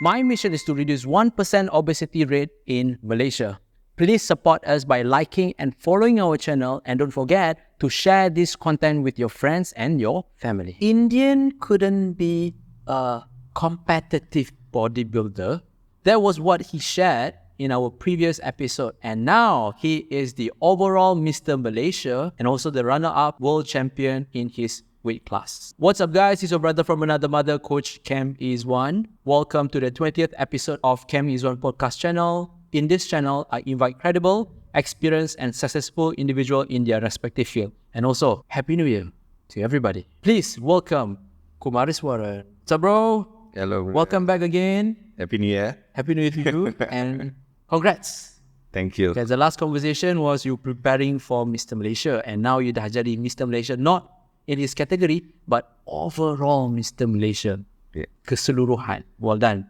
My mission is to reduce 1% obesity rate in Malaysia. Please support us by liking and following our channel, and don't forget to share this content with your friends and your family. Indian couldn't be a competitive bodybuilder. That was what he shared in our previous episode, and now he is the overall Mr. Malaysia and also the runner-up world champion in his weight class. What's up, guys? It's your brother from another mother, Coach Kam Izzwan. Welcome to the 20th episode of Kam Izzwan Podcast channel. In this channel, I invite credible, experienced, and successful individuals in their respective field. And also, Happy New Year to everybody. Please welcome Kumar Izzwan. What's up, bro? Hello. Welcome back again. Happy New Year. Happy New Year to you. And congrats. Thank you. Because the last conversation was you preparing for Mr. Malaysia, and now you dah jadi Mr. Malaysia, not in his category, but overall Mr. Malaysia. Yeah. Keseluruhan. Well done.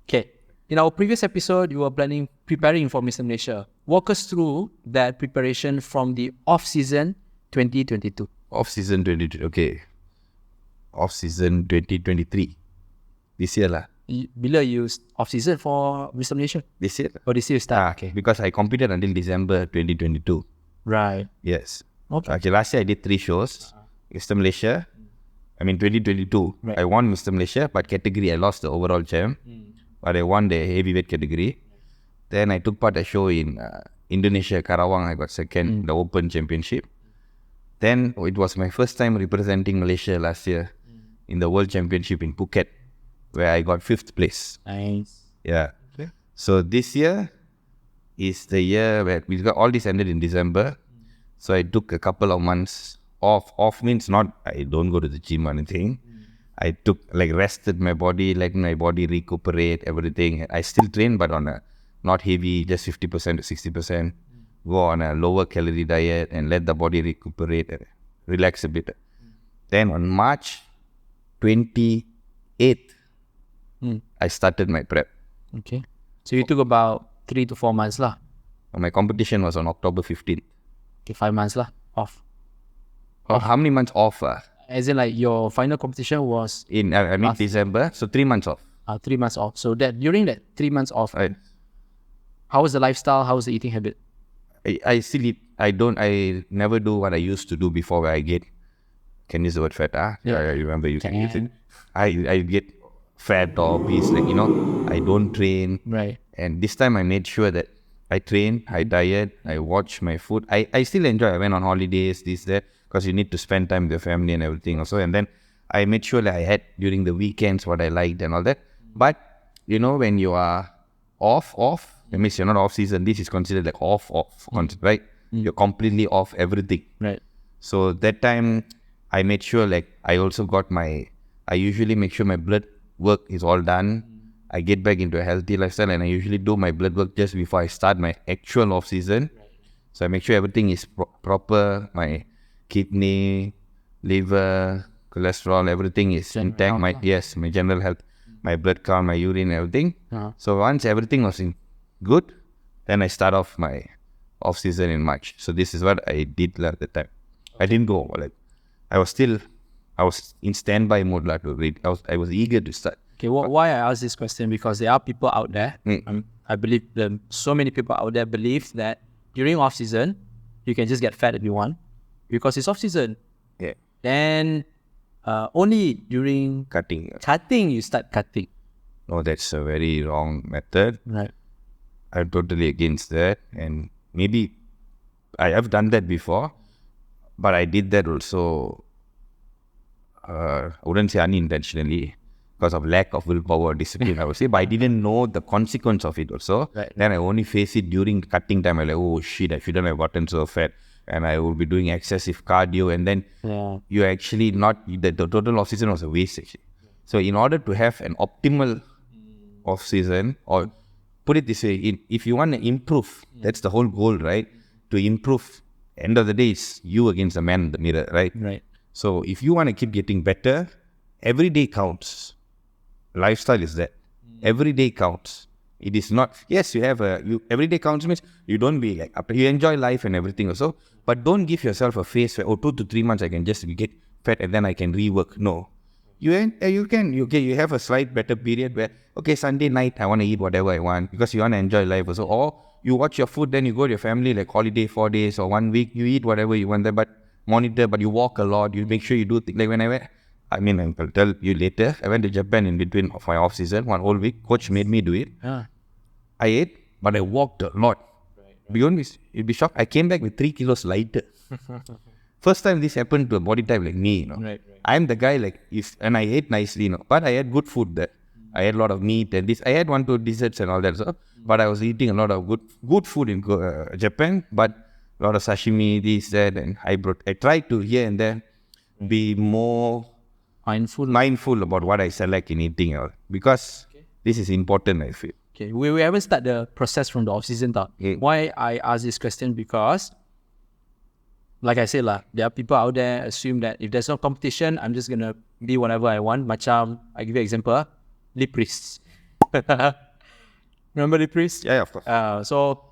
Okay. In our previous episode, you were preparing for Mr. Malaysia. Walk us through that preparation from the off-season 2022. Off-season 2022. Okay. Off-season 2023. This year lah. Bila you off-season for Mr. Malaysia? This year. Oh, this year start. Okay. Because I competed until December 2022. Right. Yes. Okay. Last year I did 3 shows. Mr. Malaysia. 2022. Right. I won Mr. Malaysia, but category I lost the overall champ. But I won the heavyweight category. Then I took part a show in Indonesia, Karawang. I got second, the Open Championship. Then it was my first time representing Malaysia last year in the World Championship in Phuket, where I got 5th place. Nice. Yeah. Okay. So this year is the year where we got all this ended in December. So I took a couple of months off. Off means not I don't go to the gym or anything. I took rested my body, let my body recuperate everything. I still train, but on a not heavy, just 50% to 60%. Go on a lower calorie diet and let the body recuperate and relax a bit. Then on March 28th, I started my prep. Okay. So you took about 3 to 4 months lah. My competition was on October 15th. Okay, 5 months lah. Off. How many months off? As in your final competition was In December, so 3 months off. 3 months off. So that during that 3 months off, Right. how was the lifestyle? How was the eating habit? I still eat. I never do what I used to do before where I get, can use the word fat, Yeah. I remember you can use it. Can. I get fat or obese, I don't train. Right. And this time I made sure that I train, I diet, I watch my food. I still enjoy. I went on holidays, this, that, because you need to spend time with your family and everything also. And then I made sure that I had during the weekends what I liked and all that. But, when you are off, that means you're not off season. This is considered like off, right? You're completely off everything. Right. So that time I made sure I also got I usually make sure my blood work is all done. I get back into a healthy lifestyle, and I usually do my blood work just before I start my actual off season. So I make sure everything is proper. My kidney, liver, cholesterol, everything is intact. My general health, my blood count, my urine, everything. So once everything was good, then I start off my off season in March. So this is what I did at the time. I didn't go I was in standby mode to read. I was eager to start. Okay, why I ask this question? Because there are people out there, I believe so many people out there believe that during off season, you can just get fat if you want, because it's off season. Yeah. Then only during Cutting. you start cutting. No, that's a very wrong method. Right. I'm totally against that. And maybe I have done that before, but I did that also, I wouldn't say unintentionally, because of lack of willpower or discipline, I would say. But I didn't know the consequence of it also. Right. Then I only face it during cutting time. I'm like, oh shit, I shouldn't have gotten so fat. And I will be doing excessive cardio. And then you actually the total off season was a waste actually. So in order to have an optimal off season, or put it this way, if you want to improve, that's the whole goal, right? To improve, end of the day, it's you against the man in the mirror, right? Right. So if you want to keep getting better, every day counts. Lifestyle is that. Every day counts. It is not, yes, you have every day counts means you don't be you enjoy life and everything also, but don't give yourself a phase where, 2 to 3 months I can just get fat and then I can rework. No. You have a slight better period where, okay, Sunday night, I want to eat whatever I want because you want to enjoy life also. Or you watch your food, then you go to your family, like holiday, 4 days or 1 week, you eat whatever you want there, but you walk a lot, you make sure you do things. Like when I went, I'll tell you later, I went to Japan in between of my off season, 1 whole week, coach made me do it. Yeah. I ate, but I walked a lot. You'd be shocked. I came back with 3 kilos lighter. First time this happened to a body type like me, Right. I'm the guy and I ate nicely, but I had good food there. I had a lot of meat and this. I had 1, 2 desserts and all that stuff, but I was eating a lot of good food in Japan, but a lot of sashimi, this, that, and I tried to here and there be more mindful about what I select in eating, because this is important, I feel. Okay, we haven't started the process from the off-season. Why I ask this question, because like I said, there are people out there assume that if there's no competition, I'm just going to be whatever I want. Macam, I give you an example, Lee Priest. Remember Lee Priest? Yeah, of course. So,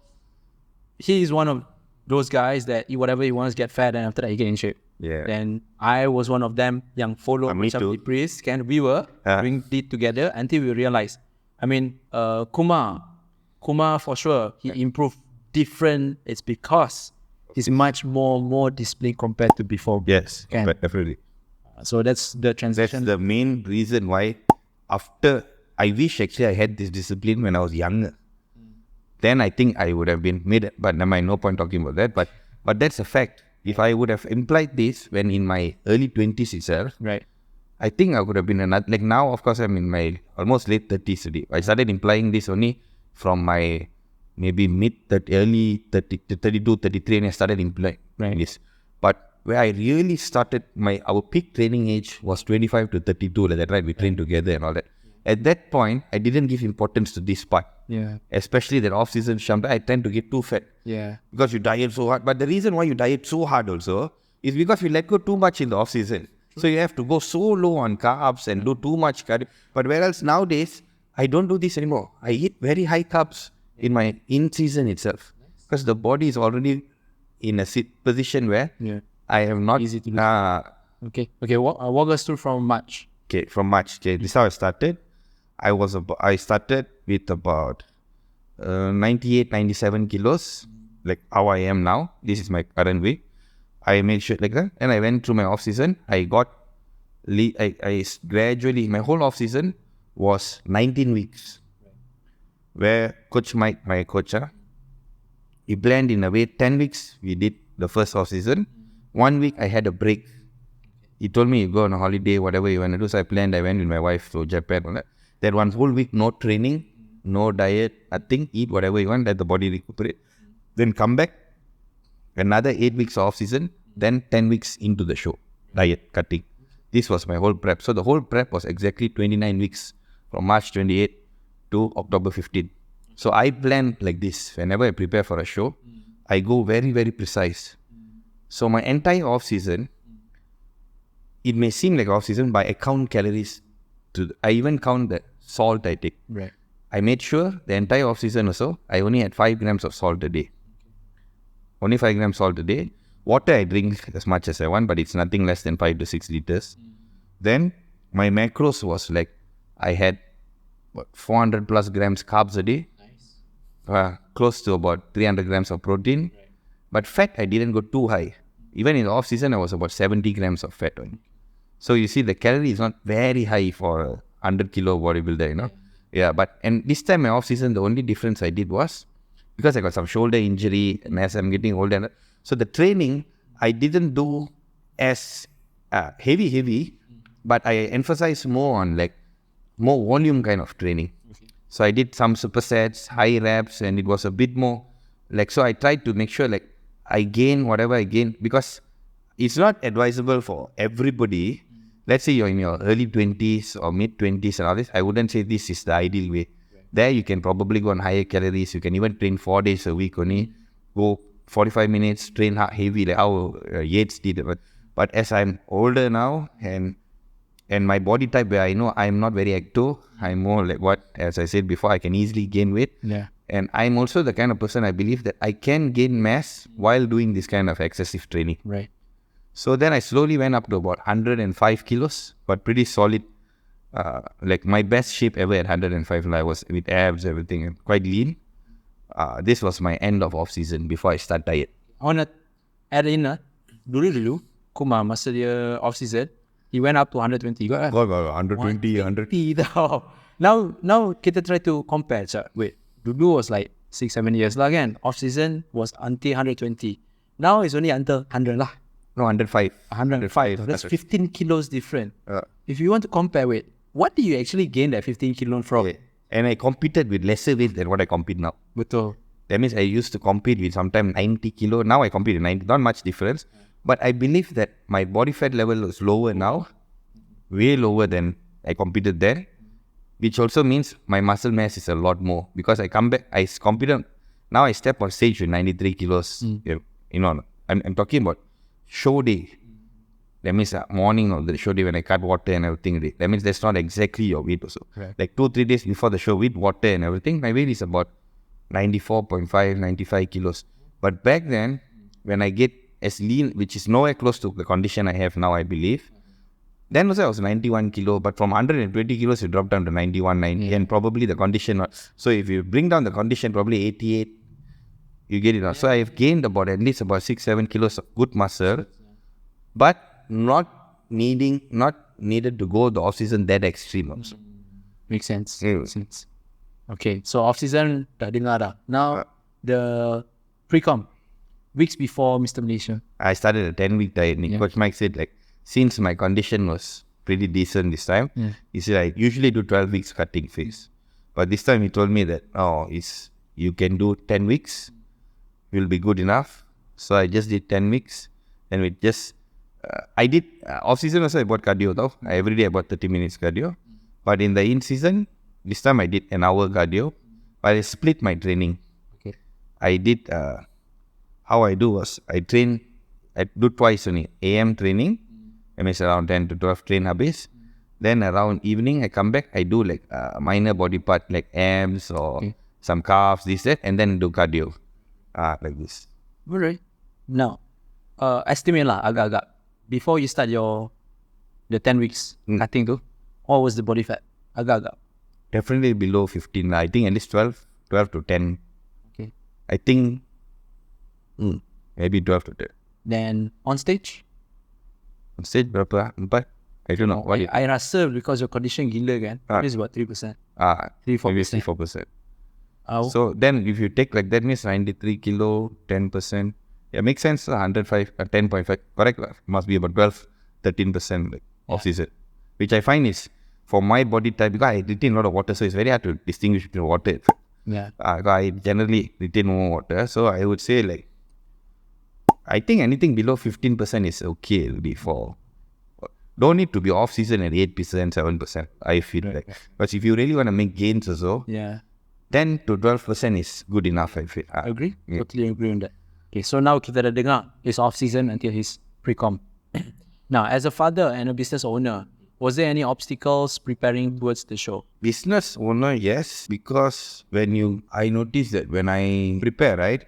he is one of those guys that eat whatever he wants, get fat, and after that he get in shape. Yeah. Then I was one of them yang follow Me too. Lee Priest. We were doing it together until we realized. Kumar for sure, he improved different. It's because he's much more disciplined compared to before. Yes, definitely. So that's the transition. That's the main reason why I wish actually I had this discipline when I was younger. Then I think I would have been made, but no point talking about that. But that's a fact. If I would have implied this when in my early 20s itself, right, I think I could have been like now, of course, I'm in my almost late 30s already. I started implying this only from my maybe early 30, 32, 33, and I started implying this. But where I really started, our peak training age was 25 to 32, like that, right? We trained together and all that. At that point, I didn't give importance to this part. Yeah. Especially that off-season shamta, I tend to get too fat. Yeah. Because you diet so hard. But the reason why you diet so hard also is because you let go too much in the off-season. So you have to go so low on carbs and do too much cardio. But whereas nowadays, I don't do this anymore. I eat very high carbs in my in-season itself. Because the body is already in a position where I have not... Easy to do. Okay. Walk us through from March. Okay, from March. Okay, this is how I started. I started with about 98, 97 kilos, like how I am now. This is my current weight. I made sure like that, and I went through my off season. I gradually, my whole off season was 19 weeks, where Coach Mike, my coach, he planned in a way 10 weeks. We did the first off season. 1 week I had a break. He told me, you go on a holiday, whatever you want to do. So I planned. I went with my wife to Japan. All that. That 1 whole week, no training, no diet, nothing. Eat whatever you want, let the body recuperate. Then come back. Another 8 weeks off season, then 10 weeks into the show, diet, cutting. This was my whole prep. So the whole prep was exactly 29 weeks from March 28 to October 15. So I plan like this. Whenever I prepare for a show, I go very, very precise. So my entire off season, it may seem like off season, but I count calories. I even count the salt I take. Right. I made sure the entire off season also, I only had 5 grams of salt a day. Only 5 grams salt a day. Water I drink as much as I want, but it's nothing less than 5 to 6 liters. Then my macros was like, I had 400 plus grams carbs a day. Nice. Close to about 300 grams of protein. Right. But fat, I didn't go too high. Even in the off season, I was about 70 grams of fat. So you see, the calorie is not very high for a 100 kilo bodybuilder, Yeah, and this time my off season, the only difference I did was, because I got some shoulder injury and as I'm getting older, so the training, I didn't do as heavy, but I emphasized more on like more volume kind of training. Okay. So I did some supersets, high reps, and it was a bit more like, so I tried to make sure like I gain whatever I gain, because it's not advisable for everybody. Let's say you're in your early 20s or mid 20s and all this, I wouldn't say this is the ideal way. Right. There you can probably go on higher calories. You can even train 4 days a week only, go 45 minutes, train heavy like how Yates did. But as I'm older now and my body type where I know I'm not very active, I'm more like as I said before, I can easily gain weight. Yeah. And I'm also the kind of person I believe that I can gain mass while doing this kind of excessive training. Right. So then I slowly went up to about 105 kilos, but pretty solid. Like my best shape ever at 105, and I was with abs, everything, and quite lean. This was my end of off season before I start diet. I want to add in dulu Kumar masa dia off season, he went up to 120. Got 120, 100. Tau. Now kita try to compare. So, wait, dulu was like 6-7 years lah kan. Off season was until 120. Now it's only until 100 lah. No, 105. 105. That's 15 kilos different. If you want to compare, wait, what do you actually gain that 15 kilos from? Okay. And I competed with lesser weight than what I compete now. Betul. That means I used to compete with sometimes 90 kilo. Now I compete with 90. Not much difference. But I believe that my body fat level is lower now. Way lower than I competed then. Which also means my muscle mass is a lot more. Because I come back, I competed. Now I step on stage with 93 kilos. You know, I'm talking about show day. That means morning of the show day when I cut water and everything. That means that's not exactly your weight also. Right. Like 2-3 days before the show with water and everything, my weight is about 94.5, 95 kilos. But back then, when I get as lean, which is nowhere close to the condition I have now, I believe, then also I was 91 kilo, but from 120 kilos, you drop down to 91, 90, and probably the condition. So if you bring down the condition, probably 88, you get it. So I have gained about at least about 6-7 kilos of good muscle, but not needed to go the off season that extreme also. Makes sense. Makes sense. Okay, so off season dah dengar dah. Now the pre-com, weeks before Mr. Malaysia. I started a 10-week diet. Coach Mike said, like, since my condition was pretty decent this time, he said I usually do 12 weeks cutting phase, but this time he told me that you can do 10 weeks, will be good enough. So I just did 10 weeks, and we just I did off season also I bought cardio though. Every day about 30 minutes cardio, but in the in season this time I did an hour cardio, but I split my training. Okay, I did how I do was I do twice only. AM training, I mean around 10 to 12 train habis. Then around evening I come back, I do like minor body part like abs or some calves, this that, and then do cardio like this. Alright. Now estimate lah agak-agak before you start the 10 weeks cutting tu, what was the body fat? Agak-agak. Definitely below 15 lah. I think at least 12 to 10. Okay. I think maybe 12 to 10. Then on stage? On stage berapa? 4? I don't know. I rasa because your condition gila kan, it's about 3%. 3-4%. Maybe 3-4%. So then if you take like that means 93 kilo, 10%. Yeah, makes sense. 105, 10.5. Correct. Must be about 12-13% like off season. Which I find is for my body type, because I retain a lot of water, so it's very hard to distinguish between water. Yeah. I generally retain more water, so I would say like I think anything below 15% is okay before. Don't need to be off season at 8%, 7%. I feel like, but if you really want to make gains also, 10 to 12% is good enough. I feel. Agree. Totally agree on that. Okay, so now kita dah dengar it's off season until his pre-com. Now, as a father and a business owner, was there any obstacles preparing towards the show? Business owner, yes, because I notice that when I prepare, right,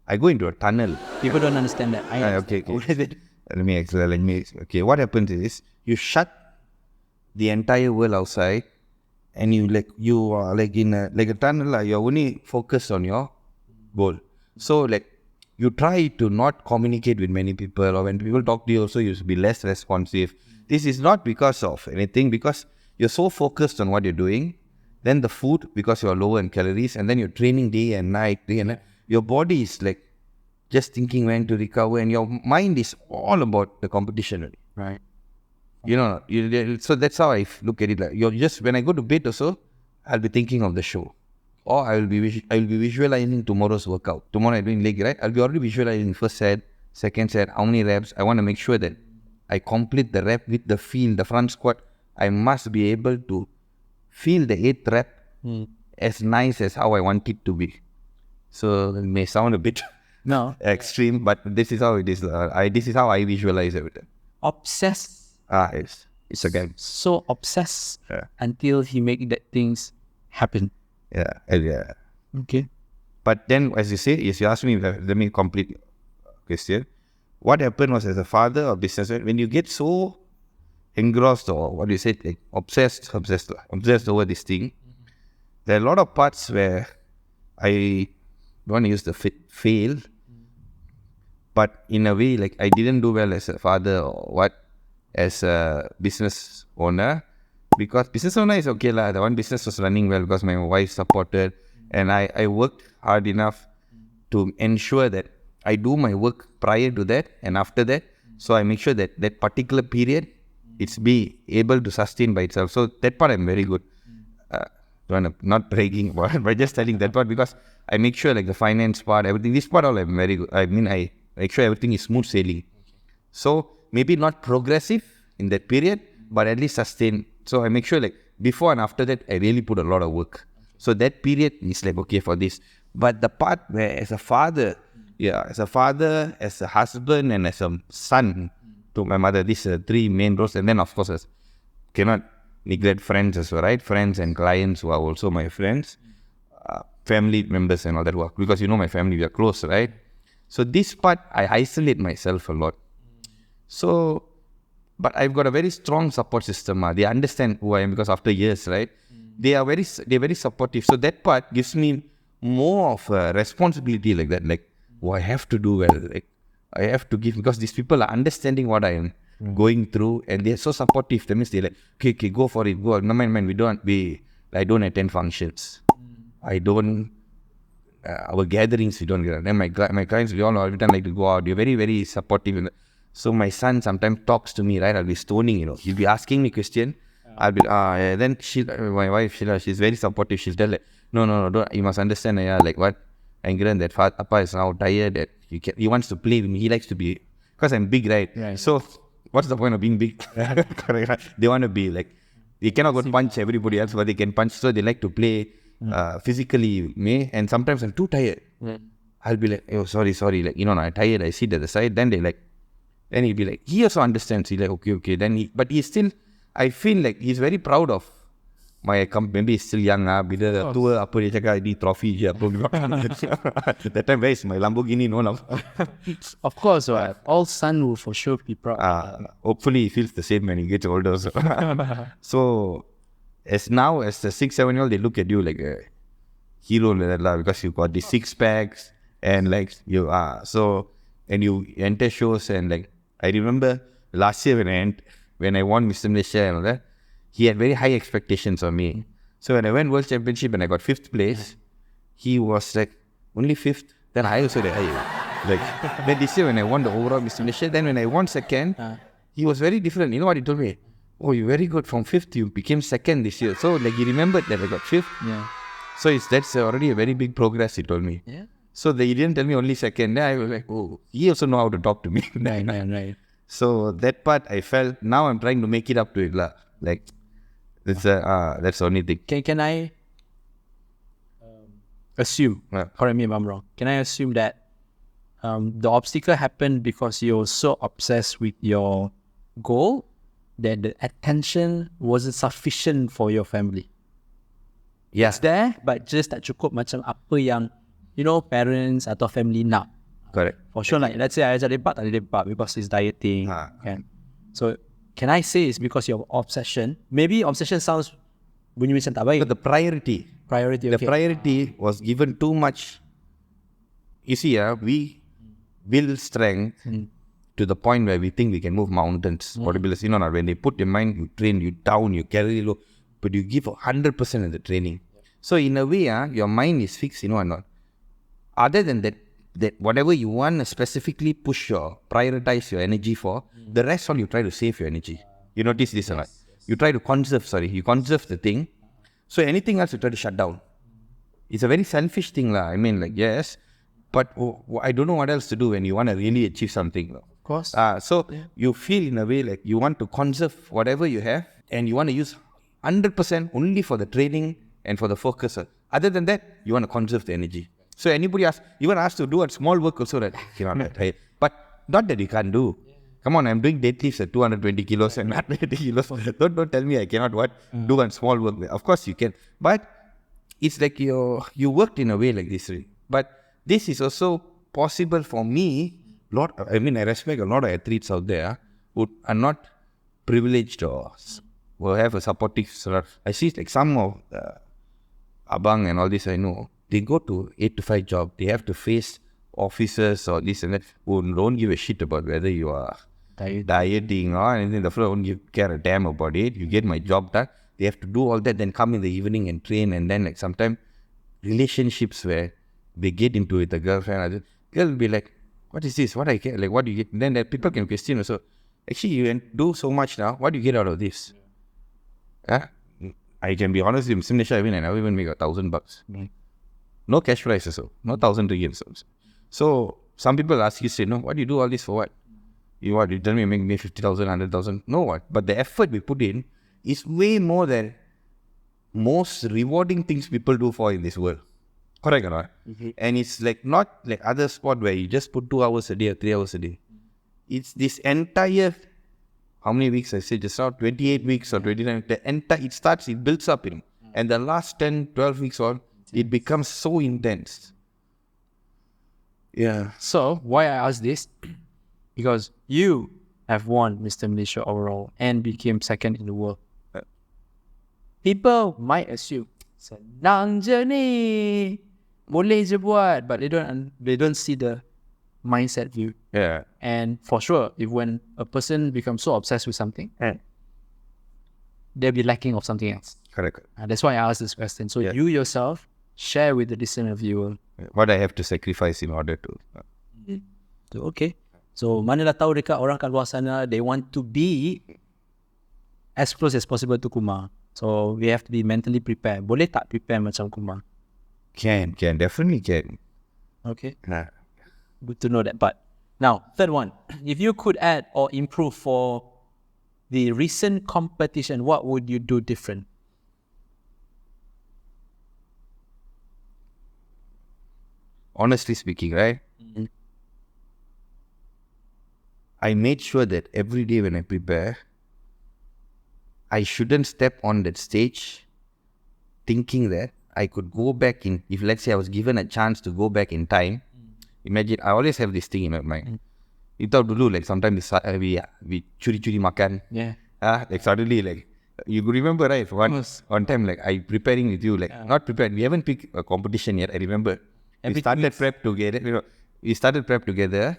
I go into a tunnel. People don't understand that. I understand. Okay. What is it? Let me explain. Okay, what happens is you shut the entire world outside, and you are like in a tunnel. You're only focused on your goal. So like you try to not communicate with many people, or when people talk to you also, you should be less responsive. This is not because of anything, because you're so focused on what you're doing. Then the food, because you're lower in calories, and then you're training day and night. Your body is like just thinking when to recover, and your mind is all about the competition. Right. So that's how I look at it. Like when I go to bed also, I'll be thinking of the show, or I will be visualizing tomorrow's workout. Tomorrow I'm doing leg, right? I'll be already visualizing first set, second set, how many reps. I want to make sure that I complete the rep with the feel. The front squat, I must be able to feel the 8th rep as nice as how I want it to be. So it may sound a bit extreme, but this is how it is. This is how I visualize everything. Obsessed. It's a game. So obsessed until he make that things happen. Yeah. Okay. But then, as you say, you asked me, let me complete question. what happened was, as a father of business, when you get so engrossed or what you say, like obsessed over this thing, there are a lot of parts where I don't want to use the fail, but in a way, like I didn't do well as a father or as a business owner, because business owner is okay lah. The one business was running well because my wife supported, and I worked hard enough to ensure that I do my work prior to that and after that. So I make sure that that particular period, it's be able to sustain by itself. So that part I'm very good. Not bragging, but just telling that part, because I make sure like the finance part, everything, this part all I'm very good. I mean, I make sure everything is smooth sailing. So maybe not progressive in that period, but at least sustain. So I make sure like before and after that, I really put a lot of work. So that period is like, okay for this. But the part where as a father, as a husband, and as a son to my mother, these are three main roles. And then of course, cannot neglect friends as well, right? Friends and clients who are also my friends, family members and all that work. Because my family, we are close, right? So this part, I isolate myself a lot. So, but I've got a very strong support system. They understand who I am because after years, right? They're very supportive. So that part gives me more of a responsibility like that. Like, I have to do well. Like, I have to give, because these people are understanding what I am going through, and they're so supportive. That means they're like, okay, go for it. Go. No mind. I don't attend functions. I don't, our gatherings, we don't get. Then my clients, we all every time like to go out. They're very, very supportive. So my son sometimes talks to me, right? I'll be stoning, He'll be asking me question. I'll be, then my wife, she's very supportive. She'll tell like, no, don't, you must understand, like what? And that Papa is now tired, that he wants to play with me. He likes to be, because I'm big, right? So what's the point of being big? Correct. They want to be like, they cannot go punch everybody else, but they can punch. So they like to play physically with me. And sometimes I'm too tired. I'll be like, oh, sorry. Like, I'm tired. I sit at the side. Then then he'll be like, he also understands. He's like, okay. But he's still, I feel like he's very proud of my company. Maybe he's still young. Bila tua, apa dia cakap, ini trophy je. That time, where is my Lamborghini? No. Of course, all son will for sure be proud. Hopefully he feels the same when he gets older. So as the 6-7-year-old, they look at you like a hero because you got the 6 packs and like you are. So, and you enter shows, and like, I remember last year when I won Mr. Malaysia and all that, he had very high expectations on me. So when I went World Championship and I got 5th place, he was like, only 5th? Then I also did. Then this year when I won the overall Mr. Malaysia, then when I won 2nd, he was very different. You know what he told me? Oh, you're very good. From 5th, you became 2nd this year. So like he remembered that I got 5th. Yeah. So that's already a very big progress, he told me. Yeah. So he didn't tell me only 2nd. Then I was like, oh, he also know how to talk to me. Right. So that part I felt, now I'm trying to make it up to it. Like, that's the only thing. Can I assume, correct me if I'm wrong, can I assume that the obstacle happened because you're so obsessed with your goal that the attention wasn't sufficient for your family? Yeah. It's there, but just tak cukup macam apa yang, parents atau family nak. Correct. For sure, like, let's say I ajak lepak, tak boleh lepak because it's dieting. Kan? So, can I say it's because your obsession? Maybe obsession sounds bunyi macam tak baik. But the priority. Okay. The priority was given too much. You see, we build strength to the point where we think we can move mountains. Bodybuilders, when they put your mind, you train, you down, you carry low, but you give 100% in the training. So in a way, your mind is fixed, or not. Other than that whatever you want to specifically prioritize your energy for, the rest all you try to save your energy. You notice this a lot. You try to conserve the thing. So anything else you try to shut down. It's a very selfish thing. I mean, like, yes, but I don't know what else to do when you want to really achieve something. Of course. You feel in a way like you want to conserve whatever you have, and you want to use 100% only for the training and for the focus. Other than that, you want to conserve the energy. So anybody even asked to do a small work also, that cannot, right? But not that you can't do. Come on, I'm doing deadlifts at 220 kilos and not 20 kilos. Don't tell me I cannot do a small work. Of course you can. But it's like you worked in a way like this. But this is also possible for me I respect a lot of athletes out there who are not privileged or will have a supportive. I see like some of Abang and all this I know, they go to 8 to 5 job. They have to face officers or this and that who don't give a shit about whether you are dieting or anything. The fellow don't care a damn about it. You get my job done. They have to do all that, then come in the evening and train, and then like sometimes relationships where they get into it, the girlfriend, girl will be like, what is this? What I get? Like, what do you get? And then people can question also, actually, you do so much now. What do you get out of this? I can be honest with you, Malaysia, I never even make $1,000. No cash price also. No 1,000 ringgit. So, some people ask you, say, no, what do you do all this for what? You tell me you make me 50,000, 100,000. No, what? But the effort we put in is way more than most rewarding things people do for in this world. Correct or not? Mm-hmm. And it's like not like other sport where you just put 2 hours a day or 3 hours a day. It's this entire, how many weeks I said just now, 28 weeks or 29, it builds up in. And the last 10, 12 weeks on, it becomes so intense. Yeah. So, why I ask this? Because you have won Mr. Malaysia overall and became second in the world. People might assume, senang je ni, boleh je buat, but they don't see the mindset view. Yeah. And for sure, if when a person becomes so obsessed with something, they'll be lacking of something else. Correct. That's why I asked this question. So you yourself share with the listener viewer what I have to sacrifice in order to. So, okay. So manalah tahu dekat orang kat luar sana, they want to be as close as possible to Kumar. So we have to be mentally prepared. Boleh tak prepare macam Kumar? Can, definitely can. Okay. Good to know that part. Now, third one. If you could add or improve for the recent competition, what would you do different? Honestly speaking, right? Mm-hmm. I made sure that every day when I prepare, I shouldn't step on that stage thinking that I could go back in, if let's say I was given a chance to go back in time, imagine, I always have this thing in my mind. You thought dulu, like sometimes we curi-curi makan. Yeah. Like suddenly, like, you remember, right? One time, like, I preparing with you, like, not prepared, we haven't picked a competition yet, I remember. We started prep together.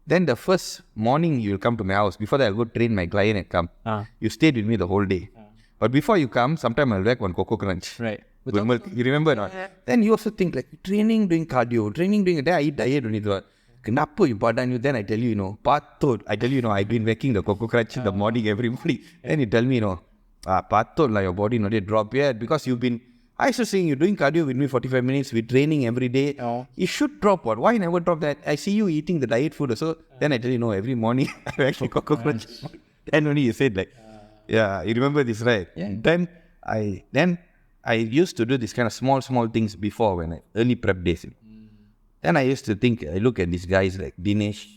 Then the first morning you'll come to my house. Before that, I'll go train my client and come. You stayed with me the whole day. But before you come, sometime I'll whack one Coco Crunch. Right. With milk. You remember or not? Then you also think like, training, doing cardio, then I eat diet only. Kenapa you badan you? Then I tell you, patut. I tell you, I've been whacking the Coco Crunch in the morning every morning. Then you tell me, patut like your body not yet drop yet because you've been, I used to saying you're doing cardio with me 45 minutes, we're training every day. You should drop what? Why never drop that? I see you eating the diet food also. Then I tell you, every morning I actually Coco Crunch. Then only you said like, yeah, you remember this, right? Yeah. Then I used to do this kind of small things before when I early prep days. Then I used to think, I look at these guys like Dinesh.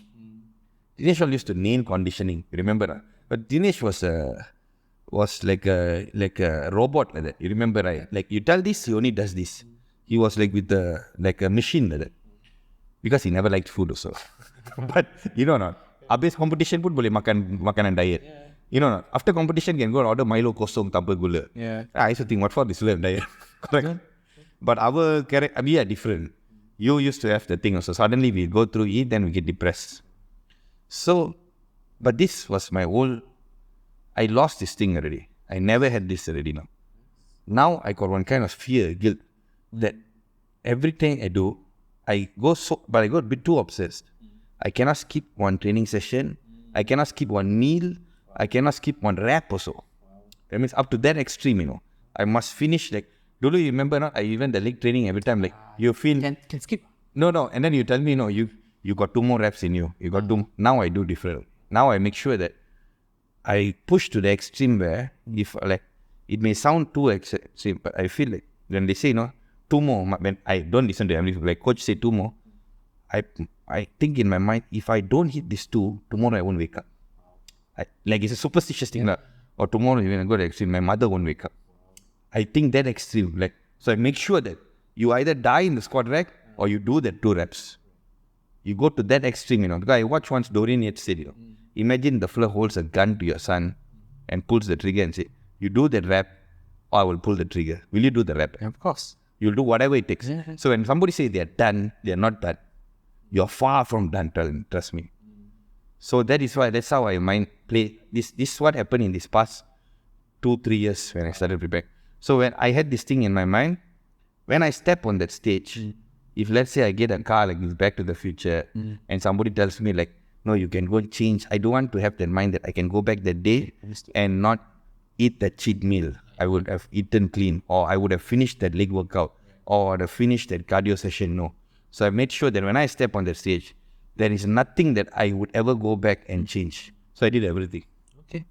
Dinesh all used to nail conditioning, remember? But Dinesh was like a robot like that. You remember, right? Like you tell this, he only does this. He was like with like a machine like that. Because he never liked food also. But you know not. Habis competition pun boleh makan makanan diet. Yeah. You know not. After competition can go and order Milo kosong tanpa gula. Yeah. I used to think, what for this will have diet? Correct. But our character, we are different. You used to have the thing also. Suddenly we go through it, then we get depressed. So, but this was my whole, I lost this thing already. I never had this already now. Now I got one kind of fear, guilt, that everything I do, but I got a bit too obsessed. I cannot skip one training session. I cannot skip one meal. I cannot skip one rep also. That means up to that extreme, I must finish like, do you remember not? I even the leg training every time like you feel can skip. No, and then you tell me you got 2 more reps in you. You got 2. Now I do different. Now I make sure that I push to the extreme where if like it may sound too extreme, but I feel like when they say 2 more, when I don't listen to them, like coach say 2 more, I think in my mind, if I don't hit this 2, tomorrow I won't wake up. Like it's a superstitious thing, or tomorrow when I go to extreme, my mother won't wake up. I think that extreme, like, so I make sure that you either die in the squat rack or you do that 2 reps. You go to that extreme, because I watched once Dorian Yates said, imagine the fella holds a gun to your son and pulls the trigger and say, you do that rap or I will pull the trigger. Will you do the rap? Of course. You'll do whatever it takes. Yeah. So when somebody says they're done, they're not done. You're far from done, trust me. So that's how I mind play. This is what happened in this past 2-3 years when I started preparing. So when I had this thing in my mind, when I step on that stage, if let's say I get a car like this Back to the Future and somebody tells me like, no, you can go and change. I don't want to have that mind that I can go back that day and not eat that cheat meal. I would have eaten clean, or I would have finished that leg workout, or I would have finished that cardio session. No. So I made sure that when I step on the stage, there is nothing that I would ever go back and change. So I did everything. Okay.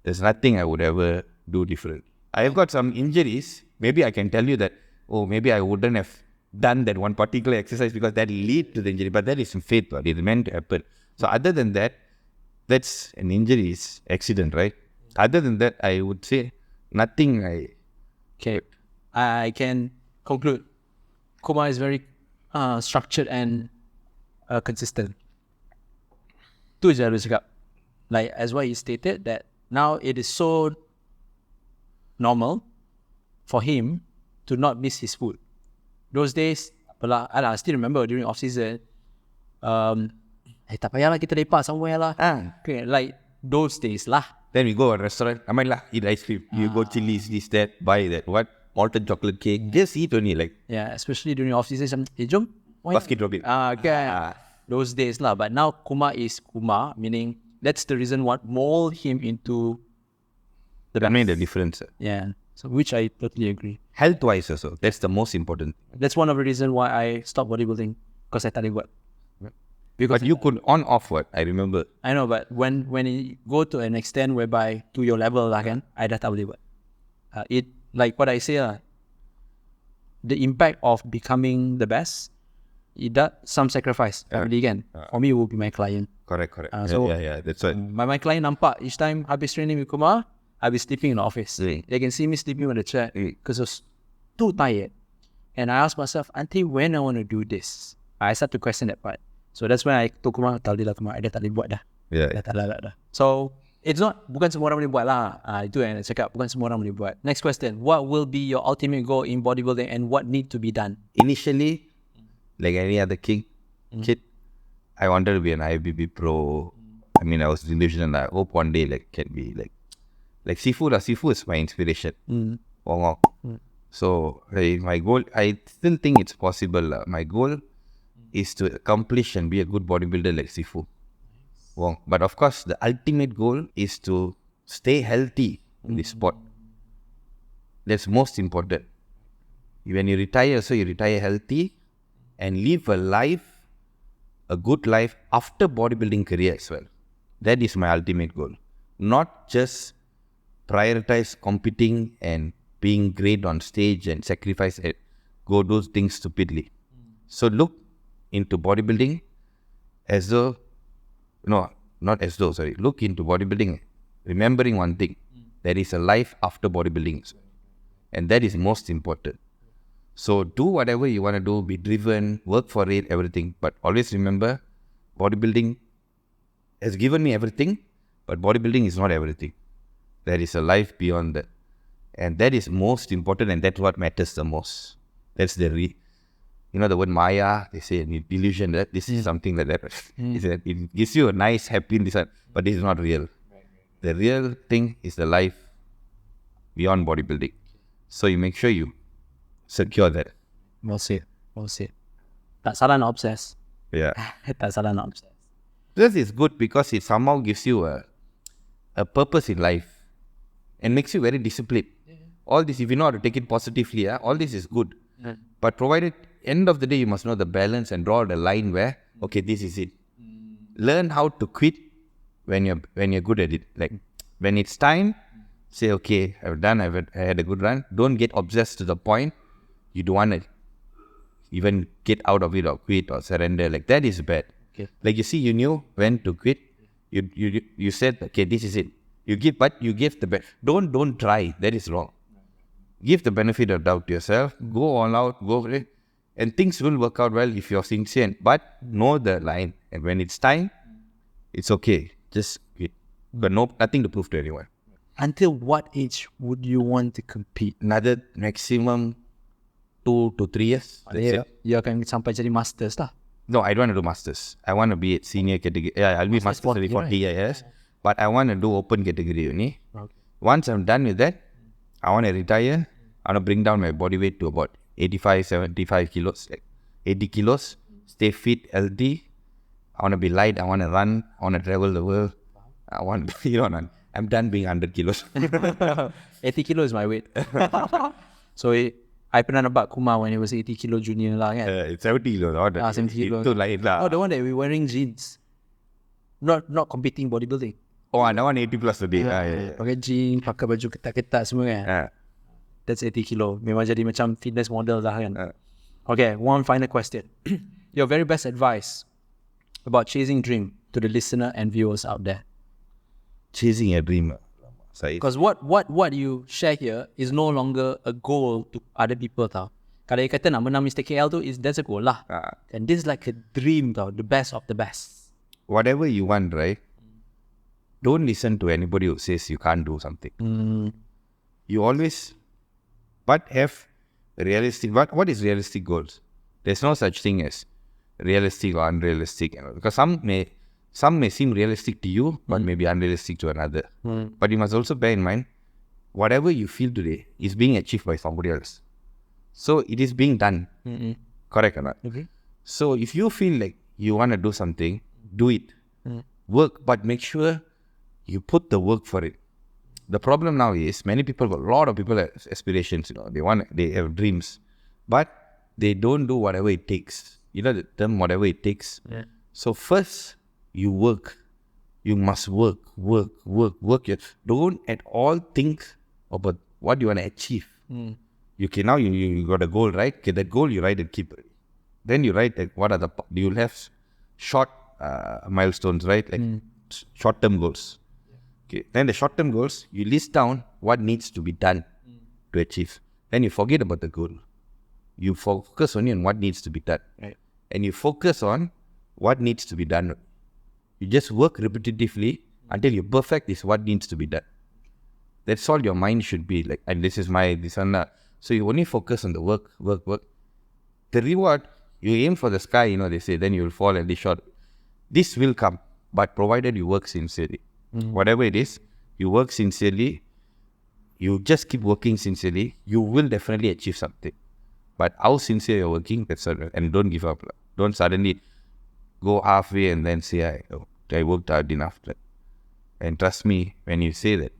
There's nothing I would ever do different. I have got some injuries. Maybe I can tell you that, maybe I wouldn't have done that one particular exercise because that lead to the injury. But that is fate, but it's meant to happen. So other than that, that's an injury is accident, right? Other than that, I would say nothing. Okay, I can conclude. Kumar is very structured and consistent. Tu je harus cakap. Like as what he stated, that now it is so normal for him to not miss his food. Those days, I still remember during off season. Tak payahlah kita lepak somewhere lah. Okay, like those days lah. Then we go to a restaurant. I might eat ice cream. You go Chili's, this, that, buy that. What? Malted chocolate cake. Just eat only like. Yeah, especially during off season. Jom. Basket drop it. Okay. Those days lah. But now Kumar is Kumar, meaning that's the reason what mold him into the best. That made the difference. Yeah. So which I totally agree. Health-wise also. That's the most important. That's one of the reasons why I stopped bodybuilding. Because I tak boleh buat. But you could on-off what? I remember. I know, but when you go to an extent whereby to your level lah kan, I dah tak boleh buat. It, like what I say lah, the impact of becoming the best, it does some sacrifice. Really kan. For me, it will be my client. Correct. So, that's right. My client nampak each time habis training with Kumar, I'll be sleeping in the office. They can see me sleeping on the chair because I was too tired. And I ask myself, until when I want to do this? I start to question that part. So that's when I told Kumar, tak boleh lah Kumar, I dah tak boleh buat dah. Yeah. Dah tak larat dah. So, it's not, bukan semua orang boleh buat lah. Itu yang saya cakap, bukan semua orang boleh buat. Next question, what will be your ultimate goal in bodybuilding and what need to be done? Initially, like any other kid, I wanted to be an IFBB pro. I mean, I was delusional. I hope one day can be like Sifu lah. Sifu is my inspiration. So my goal, I still think it's possible. My goal is to accomplish and be a good bodybuilder like Sifu. But of course, the ultimate goal is to stay healthy in this sport. That's most important. When you retire, so you retire healthy and live a good life after bodybuilding career as well. That is my ultimate goal. Not just prioritize competing and being great on stage and sacrifice it, go do things stupidly. So look into bodybuilding as though, look into bodybuilding remembering one thing, there is a life after bodybuilding, and that is most important. So do whatever you want to do, be driven, work for it, everything, but always remember, bodybuilding has given me everything, but bodybuilding is not everything. There is a life beyond that, and that is most important, and that's what matters the most. That's the the word Maya, they say delusion, that this is something like that. It gives you a nice, happy desire, but it is not real. The real thing is the life beyond bodybuilding. So you make sure you secure that. Well said. Tak salah nak obsess. Yeah. Tak salah nak obsess. This is good because it somehow gives you a purpose in life and makes you very disciplined. All this, if you know how to take it positively, all this is good. But provided, end of the day, you must know the balance and draw the line where, okay, this is it. Learn how to quit when you're good at it. Like when it's time, say, okay, I had a good run. Don't get obsessed to the point you don't want to even get out of it or quit or surrender. Like that is bad. Okay. Like you see, you knew when to quit. You said, okay, this is it. You give the best. Don't try. That is wrong. Give the benefit of doubt to yourself. Go all out. Go for it. And things will work out well if you're sincere. But know the line. And when it's time, it's okay. Just wait. But nothing to prove to anyone. Until what age would you want to compete? Another maximum 2 to 3 years. That's it. You akan sampai jadi masters lah. No, I don't want to do masters. I want to be at senior category. Yeah, I'll be Masters master 40, 40 years. But I want to do open category only. Okay. Once I'm done with that, I want to retire. I want to bring down my body weight to about 85, 75 kilos. Like 80 kilos. Stay fit, healthy. I want to be light. I want to run. I want to travel the world. I want, I'm done being 100 kilos. 80 kilo is my weight. So I pernah nampak Kumar when he was 80 kilo junior lah kan. It's 70 kilos. 70 kilo. Itu lain lah. Oh, the one that we wearing jeans. Not competing bodybuilding. Oh, that one 80 plus today. Yeah. Pakai jeans, pakai baju ketat-ketat semua kan. That's 80 kilo. Memang jadi macam fitness model lah kan. Okay, one final question. Your very best advice about chasing dream to the listener and viewers out there. Chasing a dream. Because what you share here is no longer a goal to other people tau. Kalau you kata nak menang Mr. KL tu, that's a goal lah. And this is like a dream tau, the best of the best. Whatever you want, right? Don't listen to anybody who says you can't do something. You always, but have realistic, what is realistic goals? There's no such thing as realistic or unrealistic. Because some may seem realistic to you, but may be unrealistic to another. But you must also bear in mind, whatever you feel today is being achieved by somebody else. So it is being done. Correct or not? Okay. So if you feel like you want to do something, do it. Work, but make sure you put the work for it. The problem now is a lot of people have aspirations, they have dreams, but they don't do whatever it takes. You know the term, whatever it takes. Yeah. So first, you work. You must work. Don't at all think about what you want to achieve. You got a goal, right? Okay, that goal you write and keep it. Then you write like what are you'll have short milestones, right? Like short-term goals. Okay. Then the short-term goals, you list down what needs to be done to achieve. Then you forget about the goal. You focus only on what needs to be done. Right. And you focus on what needs to be done. You just work repetitively until you perfect is what needs to be done. That's all your mind should be like. And this and that. So you only focus on the work. The reward, you aim for the sky, they say, then you will fall and be short. This will come, but provided you work sincerely. Whatever it is, you work sincerely, you just keep working sincerely, you will definitely achieve something. But how sincere you're working, that's all. And don't give up. Don't suddenly go halfway and then say, I worked hard enough. And trust me, when you say that,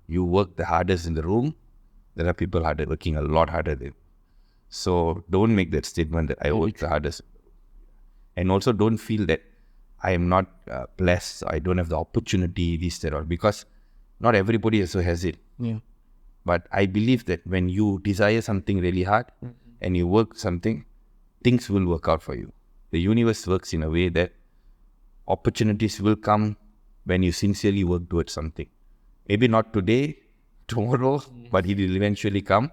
you work the hardest in the room, there are people working a lot harder than you. So don't make that statement that I work the hardest. And also don't feel that I am not blessed, I don't have the opportunity, this, that, or because not everybody also has it. Yeah. But I believe that when you desire something really hard and you work something, things will work out for you. The universe works in a way that opportunities will come when you sincerely work towards something. Maybe not today, tomorrow, but it will eventually come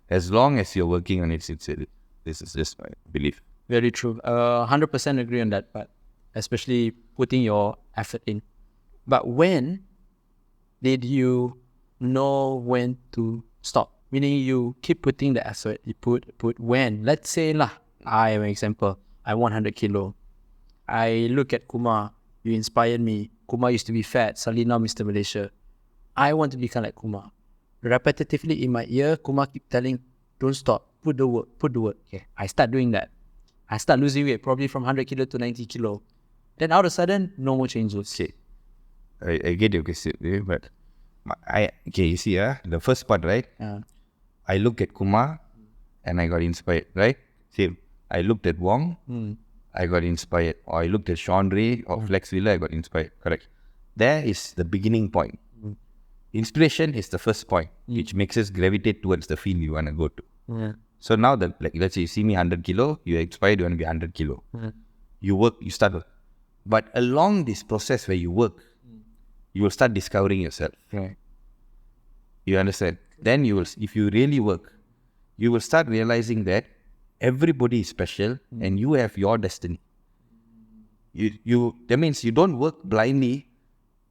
as long as you're working on it sincerely. This is just my belief. Very true. 100% agree on that part, especially putting your effort in. But when did you know when to stop? Meaning you keep putting the effort, you put when. Let's say I have an example. I 100 kilo. I look at Kumar, you inspired me. Kumar used to be fat, suddenly now Mr. Malaysia. I want to become like Kumar. Repetitively in my ear, Kumar keep telling, don't stop, put the work. Okay, I start doing that. I start losing weight, probably from 100 kilo to 90 kilo. Then all of a sudden, no more changes. Okay. I get your question, but you see, the first part, right? I looked at Kumar and I got inspired, right? Same. I looked at Wong, I got inspired. Or I looked at Sean Ray or Flex Wheeler, I got inspired. Correct. There is the beginning point. Inspiration is the first point, which makes us gravitate towards the field you want to go to. Yeah. So now, let's say you see me 100 kilo, you're inspired, you want to be 100 kilo. You work, you start work. But along this process where you work, you will start discovering yourself. Right. You understand? Then you will, if you really work, you will start realizing that everybody is special and you have your destiny. That means you don't work blindly.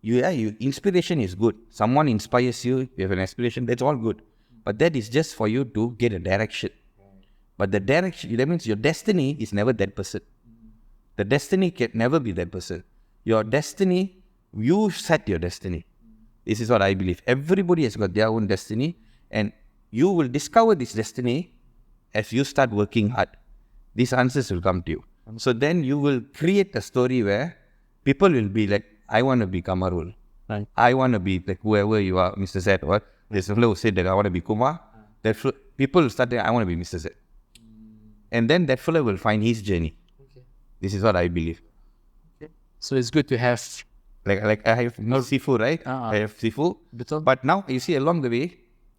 Inspiration is good. Someone inspires you, you have an aspiration, that's all good. But that is just for you to get a direction. But the direction, that means your destiny is never that person. The destiny can never be that person. Your destiny, you set your destiny. This is what I believe. Everybody has got their own destiny, and you will discover this destiny as you start working hard. These answers will come to you. So then you will create a story where people will be like, I want to be Kamarul. Right. I want to be like whoever you are, Mr. Z. Or there's a fellow who said that I want to be Kumar. People will start saying, I want to be Mr. Z. And then that fellow will find his journey. Okay. This is what I believe. Okay. So it's good to have... Like I have Sifu, right? I have Sifu. Betul. But now, you see, along the way,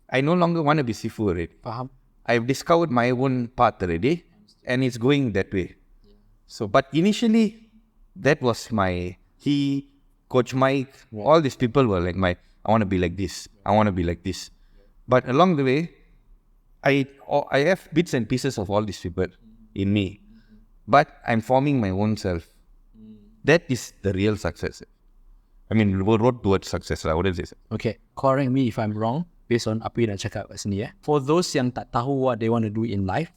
I no longer want to be Sifu already. Faham. I've discovered my own path already. And it's going that way. Yeah. So, but initially, that was Coach Mike, all these people were like I want to be like this. I want to be like this. But along the way, I have bits and pieces of all these people in me. But I'm forming my own self. That is the real success. I mean, road towards success. I wouldn't say so. Okay, correct me if I'm wrong based on apa yang nak cakap kat sini. For those yang tak tahu what they want to do in life,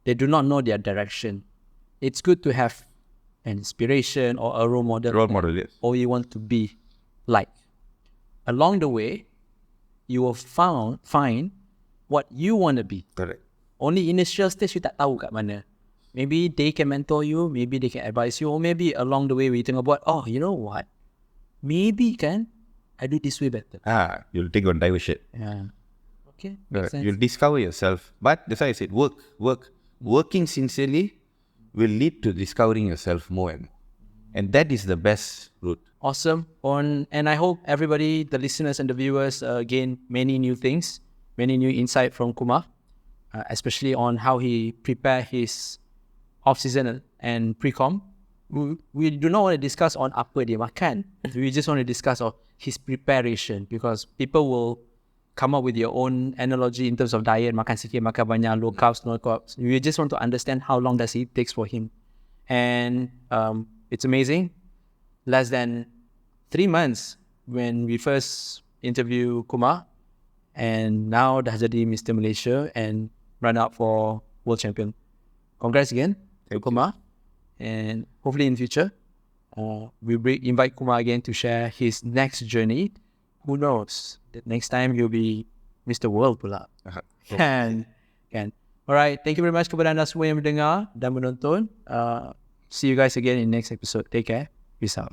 they do not know their direction. It's good to have an inspiration or a role model. Role model, yes. Or you want to be like. Along the way, you will find what you want to be. Correct. Only initial stage you tak tahu kat mana. Maybe they can mentor you, maybe they can advise you, or maybe along the way we think about, oh, you know what? Maybe I do this way better. You'll take on diversion. Yeah. Okay. You'll discover yourself. But that's why I said work. Working sincerely will lead to discovering yourself more and more. And that is the best route. Awesome. And I hope everybody, the listeners and the viewers, gain many new things, many new insight from Kumar, especially on how he prepare his off-season and pre-com. We do not want to discuss on apa dia makan. We just want to discuss on his preparation, because people will come up with your own analogy in terms of diet, makan sikit, makan banyak, low carbs, no carbs. We just want to understand how long does it takes for him. And it's amazing. Less than 3 months when we first interviewed Kumar, and now dah jadi Mr. Malaysia and run up for world champion. Congrats again to Kumar, and hopefully in future we invite Kumar again to share his next journey. Who knows? That next time he'll be Mr. World pula. Kan. Alright, thank you very much kepada anda semua yang mendengar dan menonton. See you guys again in next episode. Take care. Peace out.